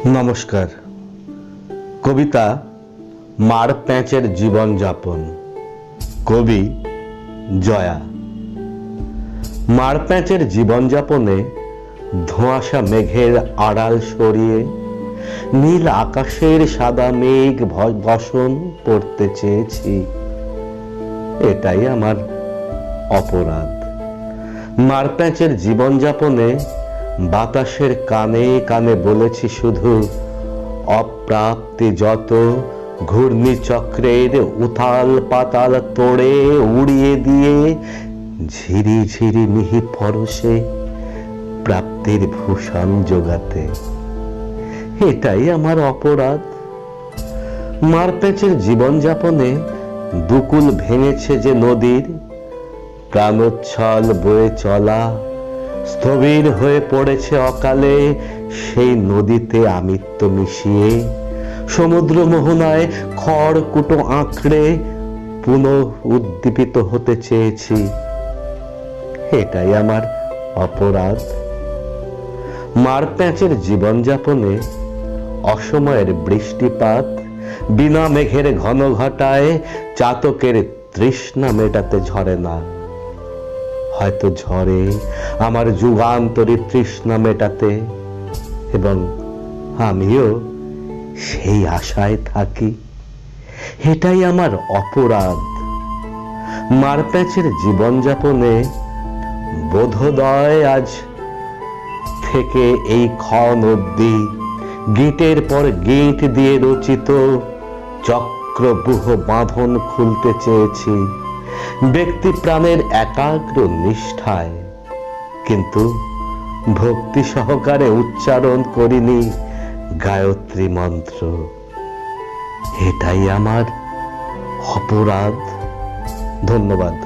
নমস্কার। কবিতা মার প্যাঁচের জীবনযাপন, কবি জয়া। মার প্যাঁচের জীবনযাপনে ধোঁয়াশা মেঘের আড়াল সরিয়ে নীল আকাশের সাদা মেঘ বসন পড়তে চেয়েছি। এটাই আমার অপরাধ। মার প্যাঁচের জীবনযাপনে বাতাসের কানে কানে বলেছি শুধু অপ্রাপ্তি যত ঘূর্ণিচক্রের উথাল পাতাল তোড়ে উড়িয়ে দিয়ে ঝিরি ঝিরি মিহি পরশে প্রাপ্তির ভূষণ জোগাতে। এটাই আমার অপরাধ। মার প্যাঁচের জীবনযাপনে দুকুল ভেঙেছে যে নদীর, প্রাণোচ্ছল বয়ে চলা স্থবির হয়ে পড়েছে অকালে সেই নদীতে আমিত্ব মিশিয়ে। সমুদ্র মোহনায় খড়কুটো আঁকড়ে পুনঃ উদ্দীপিত হতে চেয়েছি। এটাই আমার অপরাধ। মার প্যাঁচের জীবনযাপনে অসময়ের বৃষ্টিপাত বিনা মেঘের ঘন ঘটায় চাতকের তৃষ্ণা মেটাতে ঝরে না। হয়তো ঝরে আমার যুগান্তরী তৃষ্ণা মেটাতে, এবং আমিও সেই আশায় থাকি। এটাই আমার অপরাধ। মার প্যাঁচের জীবনযাপনে বোধোদয় আজ থেকে এই ক্ষণ অবধি গীতের পর গীত দিয়ে রচিত চক্রব্যূহ বাঁধন খুলতে চেয়েছি ব্যক্তি প্রাণের একাগ্র নিষ্ঠায়, কিন্তু ভক্তি সহকারে উচ্চারণ করিনি গায়ত্রী মন্ত্র। এটাই আমার অপরাধ। ধন্যবাদ।